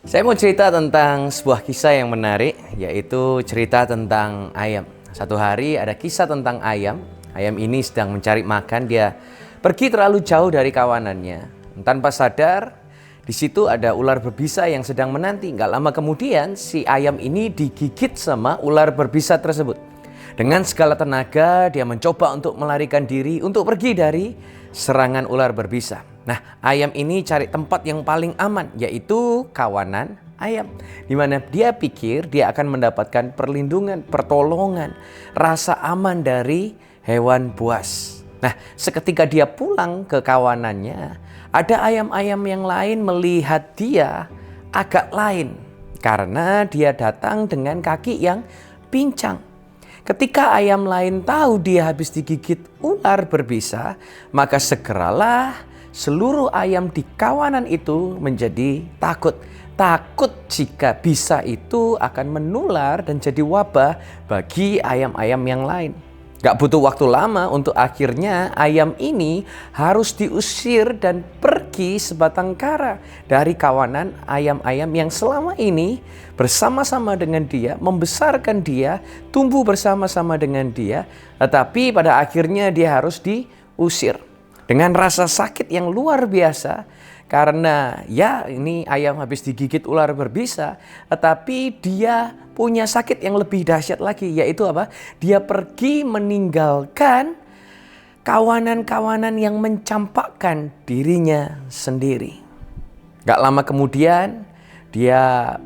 Saya mau cerita tentang sebuah kisah yang menarik, yaitu cerita tentang ayam. Satu hari ada kisah tentang ayam. Ayam ini sedang mencari makan, dia pergi terlalu jauh dari kawanannya. Tanpa sadar, di situ ada ular berbisa yang sedang menanti. Gak lama kemudian, si ayam ini digigit sama ular berbisa tersebut. Dengan segala tenaga, dia mencoba untuk melarikan diri, untuk pergi dari serangan ular berbisa. Nah, ayam ini cari tempat yang paling aman, yaitu kawanan ayam. Di mana dia pikir dia akan mendapatkan perlindungan, pertolongan, rasa aman dari hewan buas. Nah, seketika dia pulang ke kawanannya, ada ayam-ayam yang lain melihat dia agak lain. Karena dia datang dengan kaki yang pincang. Ketika ayam lain tahu dia habis digigit ular berbisa, maka segeralah seluruh ayam di kawanan itu menjadi takut. Takut jika bisa itu akan menular dan jadi wabah bagi ayam-ayam yang lain. Gak butuh waktu lama untuk akhirnya ayam ini harus diusir dan pergi sebatang kara dari kawanan ayam-ayam yang selama ini bersama-sama dengan dia, membesarkan dia, tumbuh bersama-sama dengan dia, tetapi pada akhirnya dia harus diusir. Dengan rasa sakit yang luar biasa, karena ya ini ayam habis digigit ular berbisa, tetapi dia punya sakit yang lebih dahsyat lagi, yaitu apa? Dia pergi meninggalkan kawanan-kawanan yang mencampakkan dirinya sendiri. Gak lama kemudian dia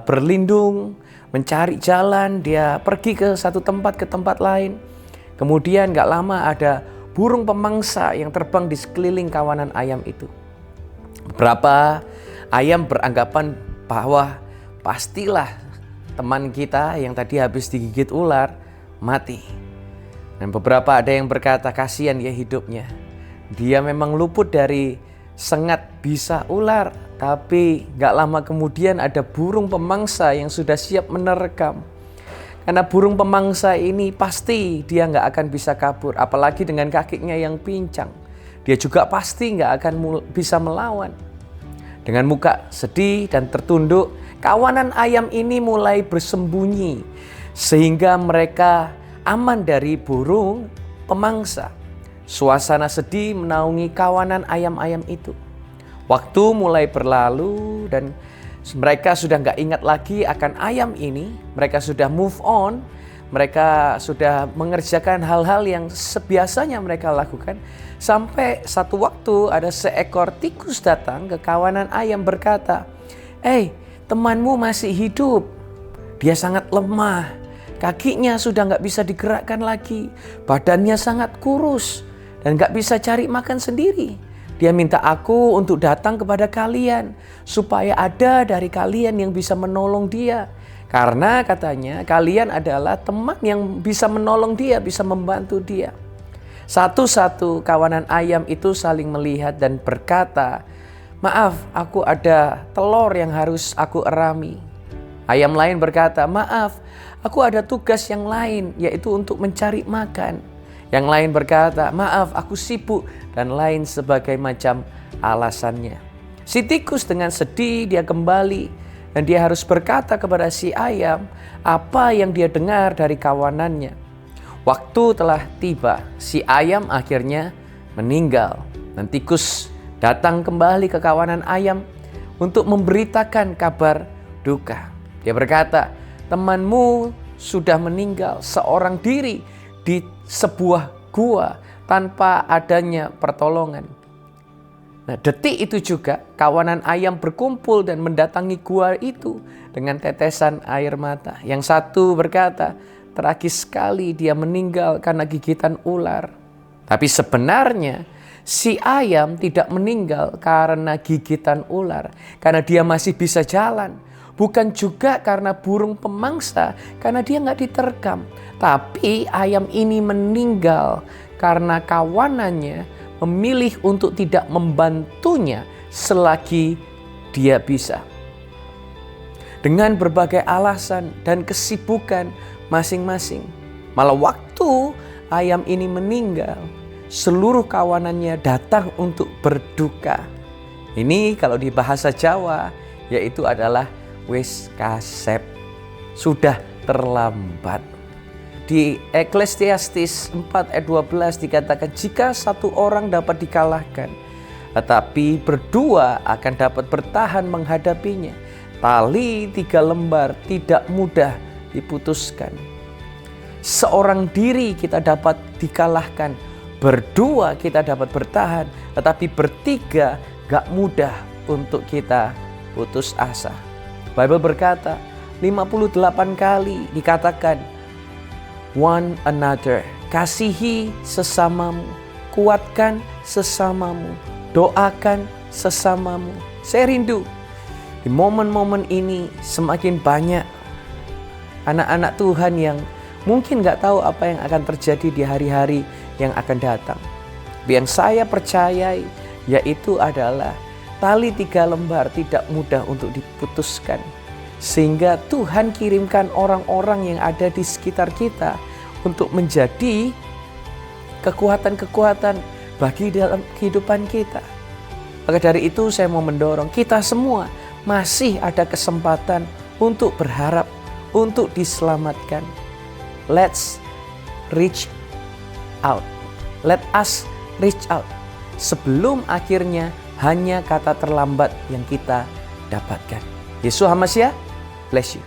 berlindung, mencari jalan, dia pergi ke satu tempat ke tempat lain. Kemudian gak lama ada burung pemangsa yang terbang di sekeliling kawanan ayam itu. Beberapa ayam beranggapan bahwa pastilah teman kita yang tadi habis digigit ular mati. Dan beberapa ada yang berkata, kasihan ya hidupnya. Dia memang luput dari sengat bisa ular, tapi gak lama kemudian ada burung pemangsa yang sudah siap menerkam. Karena burung pemangsa ini pasti dia gak akan bisa kabur, apalagi dengan kakinya yang pincang. Dia juga pasti gak akan bisa melawan. Dengan muka sedih dan tertunduk, kawanan ayam ini mulai bersembunyi sehingga mereka aman dari burung pemangsa. Suasana sedih menaungi kawanan ayam-ayam itu. Waktu mulai berlalu dan mereka sudah gak ingat lagi akan ayam ini. Mereka sudah move on. Mereka sudah mengerjakan hal-hal yang sebiasanya mereka lakukan. Sampai satu waktu ada seekor tikus datang ke kawanan ayam berkata, temanmu masih hidup. Dia sangat lemah. Kakinya sudah gak bisa digerakkan lagi. Badannya sangat kurus dan gak bisa cari makan sendiri. Dia minta aku untuk datang kepada kalian supaya ada dari kalian yang bisa menolong dia. Karena katanya kalian adalah teman yang bisa menolong dia, bisa membantu dia. Satu-satu kawanan ayam itu saling melihat dan berkata, maaf, aku ada telur yang harus aku erami. Ayam lain berkata, maaf, aku ada tugas yang lain, yaitu untuk mencari makan. Yang lain berkata, maaf, aku sibuk, dan lain sebagai macam alasannya. Si tikus dengan sedih dia kembali. Dan dia harus berkata kepada si ayam apa yang dia dengar dari kawanannya. Waktu telah tiba, si ayam akhirnya meninggal. Dan tikus datang kembali ke kawanan ayam untuk memberitakan kabar duka. Dia berkata, temanmu sudah meninggal seorang diri di sebuah gua tanpa adanya pertolongan. Nah, detik itu juga kawanan ayam berkumpul dan mendatangi gua itu dengan tetesan air mata. Yang satu berkata, tragis sekali dia meninggal karena gigitan ular. Tapi sebenarnya si ayam tidak meninggal karena gigitan ular, karena dia masih bisa jalan. Bukan juga karena burung pemangsa, karena dia nggak diterkam. Tapi ayam ini meninggal karena kawanannya memilih untuk tidak membantunya selagi dia bisa. Dengan berbagai alasan dan kesibukan masing-masing. Malah waktu ayam ini meninggal, seluruh kawanannya datang untuk berduka. Ini kalau di bahasa Jawa, yaitu adalah wis kasep, sudah terlambat. Di Ecclesiastes 4 ayat 12 dikatakan, jika satu orang dapat dikalahkan, tetapi berdua akan dapat bertahan menghadapinya. Tali 3 lembar tidak mudah diputuskan. Seorang diri kita dapat dikalahkan, berdua kita dapat bertahan, tetapi bertiga gak mudah untuk kita putus asa. Bible berkata 58 kali dikatakan one another, kasihi sesamamu, kuatkan sesamamu, doakan sesamamu. Saya rindu di momen-momen ini semakin banyak anak-anak Tuhan yang mungkin gak tahu apa yang akan terjadi di hari-hari yang akan datang. Yang saya percayai yaitu adalah tali 3 lembar tidak mudah untuk diputuskan. Sehingga Tuhan kirimkan orang-orang yang ada di sekitar kita untuk menjadi kekuatan-kekuatan bagi dalam kehidupan kita. Maka dari itu saya mau mendorong kita semua masih ada kesempatan untuk berharap, untuk diselamatkan. Let's reach out. Let us reach out. Sebelum akhirnya hanya kata terlambat yang kita dapatkan. Yeshua HaMashiach, bless you.